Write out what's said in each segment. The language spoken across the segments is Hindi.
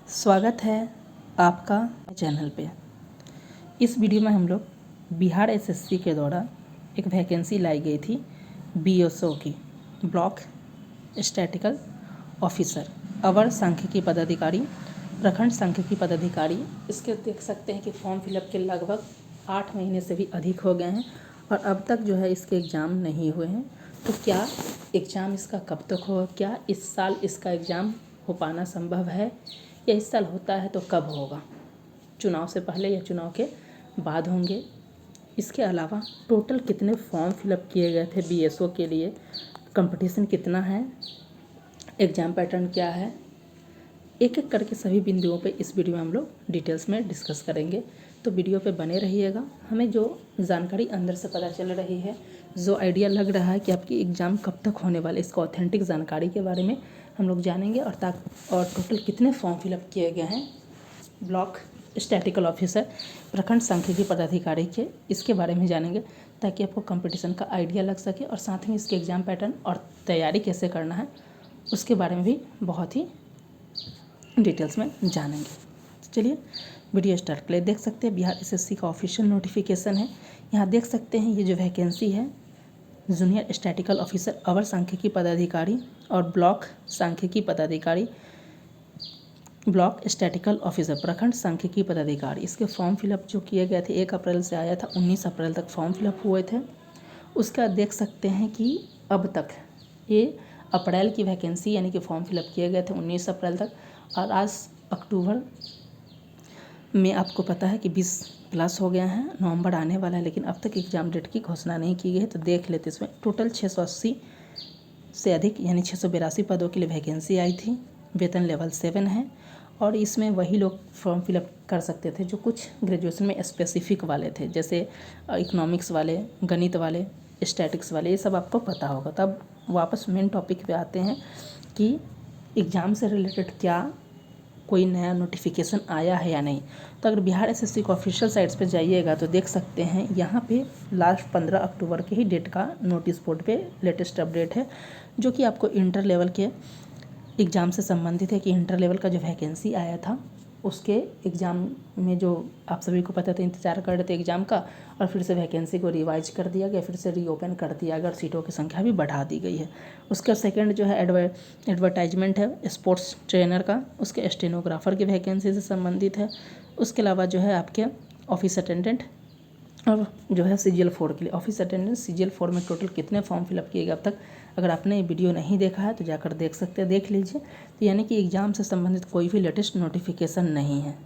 स्वागत है आपका चैनल पे। इस वीडियो में हम लोग बिहार एसएससी के द्वारा एक वैकेंसी लाई गई थी बीएसओ की, ब्लॉक स्टैटिकल ऑफिसर, अवर सांख्यिकी पदाधिकारी, प्रखंड सांख्यिकी पदाधिकारी। इसके देख सकते हैं कि फॉर्म फिलअप के लगभग 8 महीने से भी अधिक हो गए हैं और अब तक जो है इसके एग्ज़ाम नहीं हुए हैं। तो क्या एग्ज़ाम इसका कब तक होगा? क्या इस साल इसका एग्ज़ाम हो पाना संभव है या इस साल होता है तो कब होगा? चुनाव से पहले या चुनाव के बाद होंगे? इसके अलावा टोटल कितने फॉर्म फिलअप किए गए थे बीएसओ के लिए, कंपटीशन कितना है, एग्ज़ाम पैटर्न क्या है, एक एक करके सभी बिंदुओं पे इस वीडियो में हम लोग डिटेल्स में डिस्कस करेंगे। तो वीडियो पे बने रहिएगा। हमें जो जानकारी अंदर से पता चल रही है, जो आइडिया लग रहा है कि आपकी एग्ज़ाम कब तक होने वाले, इसका ऑथेंटिक जानकारी के बारे में हम लोग जानेंगे और टोटल कितने फॉर्म फिलअप किए गए हैं ब्लॉक स्टैटिकल ऑफिसर, प्रखंड सांख्यिकी पदाधिकारी के, इसके बारे में जानेंगे ताकि आपको कंपटीशन का आइडिया लग सके और साथ में इसके एग्ज़ाम पैटर्न और तैयारी कैसे करना है उसके बारे में भी बहुत ही डिटेल्स में जानेंगे। तो चलिए वीडियो स्टार्ट कर ले। देख सकते हैं बिहार एसएससी का ऑफिशियल नोटिफिकेशन है। यहाँ देख सकते हैं ये जो वैकेंसी है जूनियर स्टैटिकल ऑफिसर, अवर सांख्यिकी पदाधिकारी और ब्लॉक सांख्यिकी पदाधिकारी, ब्लॉक स्टैटिकल ऑफिसर, प्रखंड सांख्यिकी पदाधिकारी। इसके फॉर्म फिलअप जो किए गए थे 1 अप्रैल से आया था, 19 अप्रैल तक फॉर्म फिलअप हुए थे। उसका देख सकते हैं कि अब तक ये अप्रैल की वैकेंसी यानी कि फॉर्म फिलअप किए गए थे 19 अप्रैल तक और आज अक्टूबर में आपको पता है कि 20 प्लस हो गया है, नवंबर आने वाला है, लेकिन अब तक एग्ज़ाम डेट की घोषणा नहीं की गई है। तो देख लेते इसमें टोटल 680 से अधिक यानी 682 पदों के लिए वैकेंसी आई थी। वेतन लेवल 7 है और इसमें वही लोग फॉर्म फिलअप कर सकते थे जो कुछ ग्रेजुएशन में स्पेसिफिक वाले थे, जैसे इकोनॉमिक्स वाले, गणित वाले, स्टैटिक्स वाले, ये सब आपको पता होगा। तब वापस मेन टॉपिक पे आते हैं कि एग्ज़ाम से रिलेटेड क्या कोई नया नोटिफिकेशन आया है या नहीं। तो अगर बिहार एसएससी को ऑफिशियल साइट्स पे जाइएगा तो देख सकते हैं यहाँ पे लास्ट 15 अक्टूबर के ही डेट का नोटिस बोर्ड पे लेटेस्ट अपडेट है, जो कि आपको इंटर लेवल के एग्ज़ाम से संबंधित है कि इंटर लेवल का जो वैकेंसी आया था उसके एग्ज़ाम में जो आप सभी को पता था इंतज़ार कर रहे थे एग्ज़ाम का, और फिर से वैकेंसी को रिवाइज कर दिया गया, फिर से रीओपन कर दिया गया और सीटों की संख्या भी बढ़ा दी गई है। उसका सेकंड जो है एडवर्टाइजमेंट है स्पोर्ट्स ट्रेनर का, उसके स्टेनोग्राफर की वैकेंसी से संबंधित है। उसके अलावा जो है आपके ऑफिस अटेंडेंट और जो है सीजीएल 4 के लिए, ऑफिस अटेंडेंट सीजीएल 4 में टोटल कितने फॉर्म फिलअप किए गए अब तक, अगर आपने ये वीडियो नहीं देखा है तो जाकर देख सकते हैं, देख लीजिए। तो यानी कि एग्ज़ाम से संबंधित कोई भी लेटेस्ट नोटिफिकेशन नहीं है।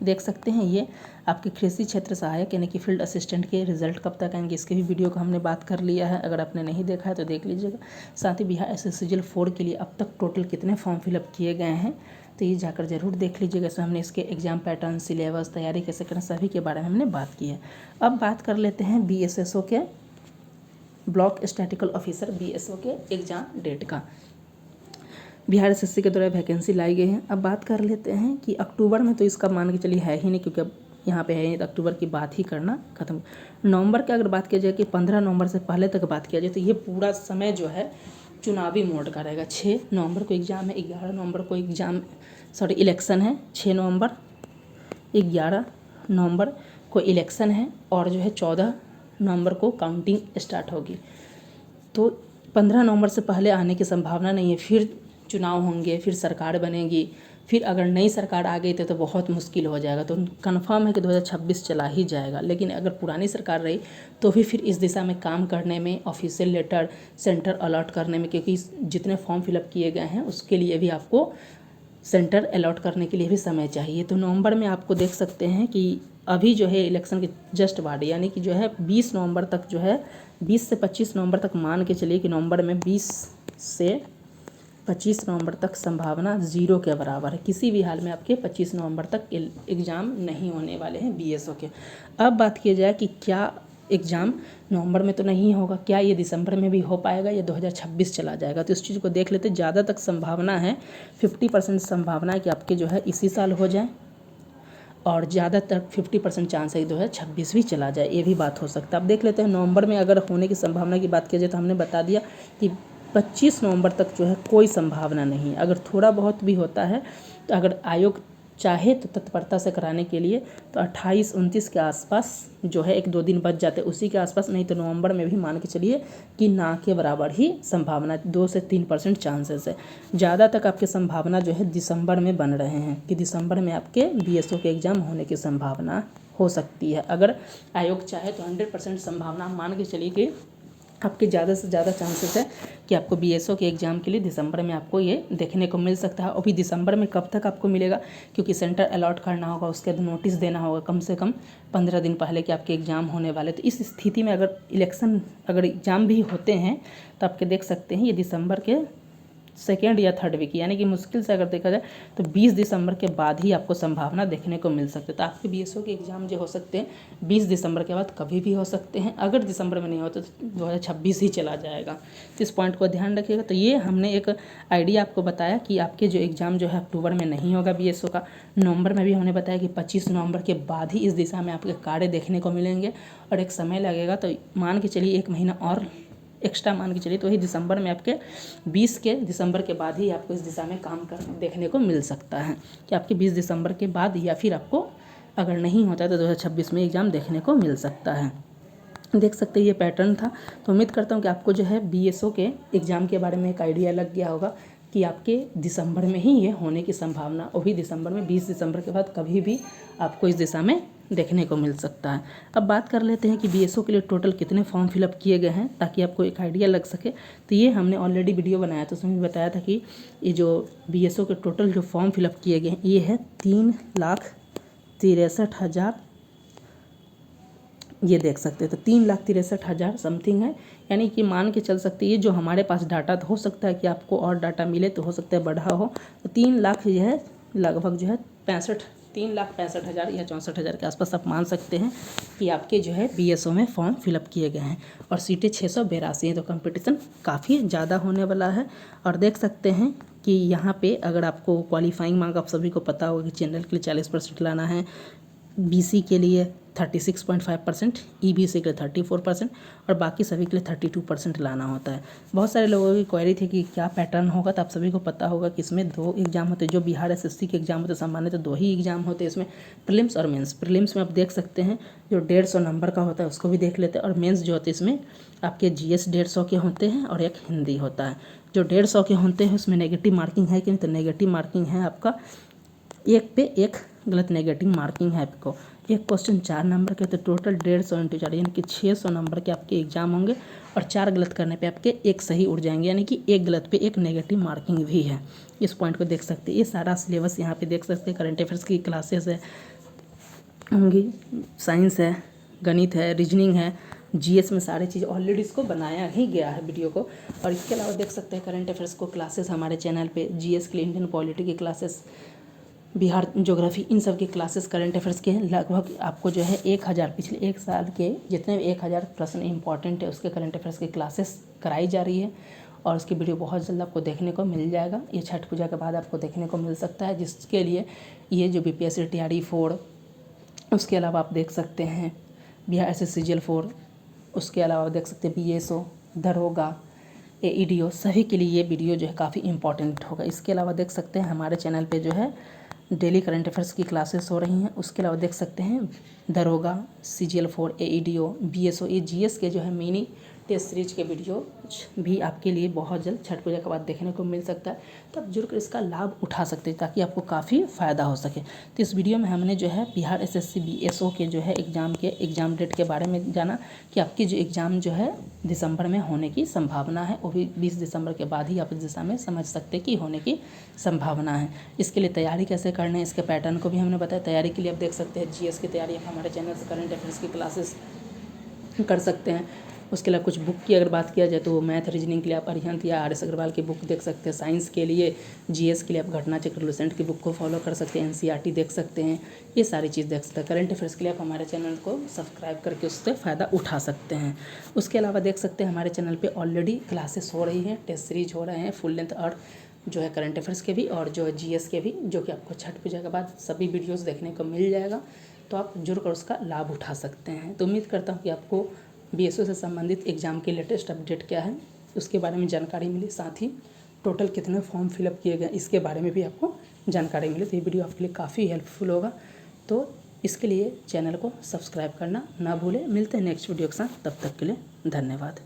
देख सकते हैं ये आपके कृषि क्षेत्र सहायक यानी कि फील्ड असिस्टेंट के रिजल्ट कब तक आएंगे, इसके भी वीडियो को हमने बात कर लिया है, अगर आपने नहीं देखा है तो देख लीजिएगा। साथ ही बिहार एसएससी सीजीएल 4 के लिए अब तक टोटल कितने फॉर्म फिलअप किए गए हैं तो ये जाकर ज़रूर देख लीजिएगा। इसमें हमने इसके एग्ज़ाम पैटर्न, सिलेबस, तैयारी कैसे करना, सभी के बारे में हमने बात की है। अब बात कर लेते हैं बीएसएसओ के, ब्लॉक स्टैटिकल ऑफिसर बीएसओ के एग्ज़ाम डेट का। बिहार एसएससी के द्वारा वैकेंसी लाई गई है। अब बात कर लेते हैं कि अक्टूबर में तो इसका मान के चलिए है ही नहीं, क्योंकि अब यहाँ पे है ही नहीं, तो अक्टूबर की बात ही करना खत्म। नवंबर की अगर बात किया जाए कि 15 नवंबर से पहले तक बात किया जाए तो ये पूरा समय जो है चुनावी मोड का रहेगा। 6 नवंबर को एग्ज़ाम है, 11 नवंबर को इलेक्शन है, 6 नवंबर, 11 नवंबर को इलेक्शन है और जो है 14 नवंबर को काउंटिंग स्टार्ट होगी। तो 15 नवंबर से पहले आने की संभावना नहीं है। फिर चुनाव होंगे, फिर सरकार बनेगी, फिर अगर नई सरकार आ गई तो बहुत मुश्किल हो जाएगा। तो कंफर्म है कि 2026 चला ही जाएगा, लेकिन अगर पुरानी सरकार रही तो भी फिर इस दिशा में काम करने में, ऑफिशियल लेटर सेंटर अलॉट करने में, क्योंकि जितने फॉर्म फिलअप किए गए हैं उसके लिए भी आपको सेंटर अलॉट करने के लिए भी समय चाहिए। तो नवंबर में आपको देख सकते हैं कि अभी जो है इलेक्शन के जस्ट बाद यानी कि जो है 20 नवंबर तक जो है 20 से 25 नवंबर तक मान के चलिए कि नवंबर में 20 से 25 नवंबर तक संभावना 0 के बराबर है। किसी भी हाल में आपके 25 नवंबर तक एग्ज़ाम नहीं होने वाले हैं बीएसओ के। अब बात की जाए कि क्या एग्ज़ाम नवंबर में तो नहीं होगा, क्या ये दिसंबर में भी हो पाएगा या 2026 चला जाएगा, तो इस चीज़ को देख लेते। ज़्यादा तक संभावना है, 50% संभावना है कि आपके जो है इसी साल हो जाए और ज़्यादातर 50% चांस है कि 2026 भी चला जाए, ये भी बात हो सकता है। अब देख लेते हैं नवंबर में अगर होने की संभावना की बात की जाए तो हमने बता दिया कि 25 नवंबर तक जो है कोई संभावना नहीं है। अगर थोड़ा बहुत भी होता है तो अगर आयोग चाहे तो तत्परता से कराने के लिए तो 28-29 के आसपास जो है 1-2 दिन बच जाते हैं उसी के आसपास, नहीं तो नवंबर में भी मान के चलिए कि ना के बराबर ही संभावना 2 से 3% चांसेस है। ज़्यादा तक आपकी संभावना जो है दिसंबर में बन रहे हैं कि दिसंबर में आपके बीएसओ के एग्ज़ाम होने की संभावना हो सकती है। अगर आयोग चाहे तो 100% संभावना मान के चलिए कि आपके ज़्यादा से ज़्यादा चांसेस है कि आपको बीएसओ के एग्ज़ाम के लिए दिसंबर में आपको ये देखने को मिल सकता है। और भी दिसंबर में कब तक आपको मिलेगा, क्योंकि सेंटर अलॉट करना होगा, उसके बाद नोटिस देना होगा कम से कम 15 दिन पहले कि आपके एग्ज़ाम होने वाले। तो इस स्थिति में अगर एग्ज़ाम भी होते हैं तो आपके देख सकते हैं ये दिसंबर के 2nd या 3rd वीक, यानी कि मुश्किल से अगर देखा जाए तो 20 दिसंबर के बाद ही आपको संभावना देखने को मिल सकती है। तो आपके बीएसओ के एग्ज़ाम जो हो सकते हैं 20 दिसंबर के बाद कभी भी हो सकते हैं। अगर दिसंबर में नहीं होते तो 2026 ही चला जाएगा। तो इस पॉइंट को ध्यान रखिएगा। तो ये हमने एक आइडिया आपको बताया कि आपके जो एग्ज़ाम जो है अक्टूबर में नहीं होगा बीएसओ का। नवंबर में भी हमने बताया कि 25 नवंबर के बाद ही इस दिशा में आपके कार्य देखने को मिलेंगे और एक समय लगेगा। तो मान के चलिए 1 महीना और एक्स्ट्रा मान के चलिए तो वही दिसंबर में आपके 20 के दिसंबर के बाद ही आपको इस दिशा में काम कर देखने को मिल सकता है कि आपके 20 दिसंबर के बाद, या फिर आपको अगर नहीं होता है तो 2026 में एग्ज़ाम देखने को मिल सकता है। देख सकते हैं ये पैटर्न था। तो उम्मीद करता हूँ कि आपको जो है बीएसओ के एग्ज़ाम के बारे में एक आइडिया लग गया होगा कि आपके दिसंबर में ही ये होने की संभावना, वो भी दिसंबर में 20 दिसंबर के बाद कभी भी आपको इस दिशा में देखने को मिल सकता है। अब बात कर लेते हैं कि बीएसओ के लिए टोटल कितने फॉर्म फिलअप किए गए हैं, ताकि आपको एक आइडिया लग सके। तो ये हमने ऑलरेडी वीडियो बनाया था, उसमें बताया था कि ये जो बीएसओ के टोटल जो फॉर्म फिलअप किए गए हैं ये है 3,63,000, ये देख सकते हैं। तो 3,63,000 समथिंग है, यानी कि मान के चल सकते हैं ये जो हमारे पास डाटा, तो हो सकता है कि आपको और डाटा मिले तो हो सकता है बढ़ा हो। तो 3 लाख जो है लगभग जो है 3,65,000 या 64,000 के आसपास आप मान सकते हैं कि आपके जो है बीएसओ में फॉर्म फिलअप किए गए हैं और सीटें 682 हैं। तो कंपटीशन काफ़ी ज़्यादा होने वाला है। और देख सकते हैं कि यहाँ पे अगर आपको क्वालिफाइंग मार्क, आप सभी को पता होगा कि जनरल के लिए 40% लाना है, बीसी के लिए 36.5%, ईबीसी के लिए 34% और बाकी सभी के लिए 32% लाना होता है। बहुत सारे लोगों की क्वेरी थी कि क्या पैटर्न होगा, तो आप सभी को पता होगा कि इसमें 2 एग्जाम होते हैं। जो बिहार एसएससी के एग्जाम होते हैं सामान्य तो 2 ही एग्जाम होते हैं इसमें, प्रीलिम्स और मेंस। प्रीलिम्स में आप देख सकते हैं जो 150 नंबर का होता है उसको भी देख लेते हैं, और मेंस जो होते हैं इसमें आपके जीएस 150 के होते हैं और एक हिंदी होता है। जो 150 के होते हैं उसमें नेगेटिव मार्किंग है कि नहीं, तो नेगेटिव मार्किंग है आपका 1 पे 1 गलत नेगेटिव मार्किंग है आपको। एक क्वेश्चन 4 नंबर के, तो टोटल 150 × 4 यानी कि 600 नंबर के आपके एग्जाम होंगे और 4 गलत करने पे आपके 1 सही उड़ जाएंगे, यानी कि 1 गलत पे 1 नेगेटिव मार्किंग भी है। इस पॉइंट को देख सकते हैं। ये सारा सिलेबस यहाँ पे देख सकते हैं। करंट अफेयर्स की क्लासेस है होंगी, साइंस है, गणित है, रीजनिंग है, जीएस में सारी चीज़ ऑलरेडी इसको बनाया ही गया है वीडियो को। और इसके अलावा देख सकते हैं करंट अफेयर्स को क्लासेस हमारे चैनल पे, जीएस के लिए इंडियन पॉलिटी की क्लासेस, बिहार ज्योग्राफी, इन सब की क्लासेस करंट अफेयर्स के लगभग आपको जो है 1000 पिछले 1 साल के जितने भी 1000 प्रश्न इंपॉर्टेंट है उसके करंट अफेयर्स की क्लासेस कराई जा रही है। और उसकी वीडियो बहुत जल्द आपको देखने को मिल जाएगा। ये छठ पूजा के बाद आपको देखने को मिल सकता है, जिसके लिए ये जो बीपीएससी टीआरई 4, उसके अलावा आप देख सकते हैं बिहार एसएससीजीएल 4, उसके अलावा देख सकते हैं बीएसओ, दरोगा, एईडीओ, सभी के लिए ये वीडियो जो है काफ़ी इंपॉर्टेंट होगा। इसके अलावा देख सकते हैं हमारे चैनल पे जो है डेली करंट अफेयर्स की क्लासेस हो रही हैं। उसके अलावा देख सकते हैं दरोगा, सीजीएल 4, एईडीओ, बीएसओ, ये जीएस के जो है मिनी टेस्ट सीरीज के वीडियो भी आपके लिए बहुत जल्द छठ पूजा के बाद देखने को मिल सकता है। तो आप जुड़ कर इसका लाभ उठा सकते हैं ताकि आपको काफ़ी फ़ायदा हो सके। तो इस वीडियो में हमने जो है बिहार एसएससी बीएसओ के जो है एग्ज़ाम डेट के बारे में जाना कि आपकी जो एग्ज़ाम जो है दिसंबर में होने की संभावना है, वो भी 20 दिसंबर के बाद ही आप इस दिशा में समझ सकते हैं कि होने की संभावना है। इसके लिए तैयारी कैसे करना है, इसके पैटर्न को भी हमने बताया। तैयारी के लिए आप देख सकते हैं जीएस की तैयारी आप हमारे चैनल से करंट अफेयर्स की क्लासेस कर सकते हैं। उसके अलावा कुछ बुक की अगर बात किया जाए तो मैथ रीजनिंग के लिए आप अरिहंत या आर एस अग्रवाल की बुक देख सकते हैं। साइंस के लिए, जीएस के लिए आप घटना चक्र लुसेंट की बुक को फॉलो कर सकते हैं, एनसीईआरटी देख सकते हैं, ये सारी चीज़ देख सकते हैं। करंट अफेयर्स के लिए आप हमारे चैनल को सब्सक्राइब करके उससे फ़ायदा उठा सकते हैं। उसके अलावा देख सकते हैं हमारे चैनल पर ऑलरेडी क्लासेस हो रही हैं, टेस्ट सीरीज हो रहे हैं फुल लेंथ, और जो है करंट अफेयर्स के भी और जो है जीएस के भी, जो कि आपको छठ पूजा के बाद सभी वीडियोज़ देखने को मिल जाएगा। तो आप जुड़कर उसका लाभ उठा सकते हैं। तो उम्मीद करता हूँ कि आपको बीएसओ से संबंधित एग्ज़ाम की लेटेस्ट अपडेट क्या है उसके बारे में जानकारी मिली, साथ ही टोटल कितने फॉर्म फिलअप किए गए इसके बारे में भी आपको जानकारी मिली। तो ये वीडियो आपके लिए काफ़ी हेल्पफुल होगा। तो इसके लिए चैनल को सब्सक्राइब करना ना भूलें। मिलते हैं नेक्स्ट वीडियो के साथ, तब तक के लिए धन्यवाद।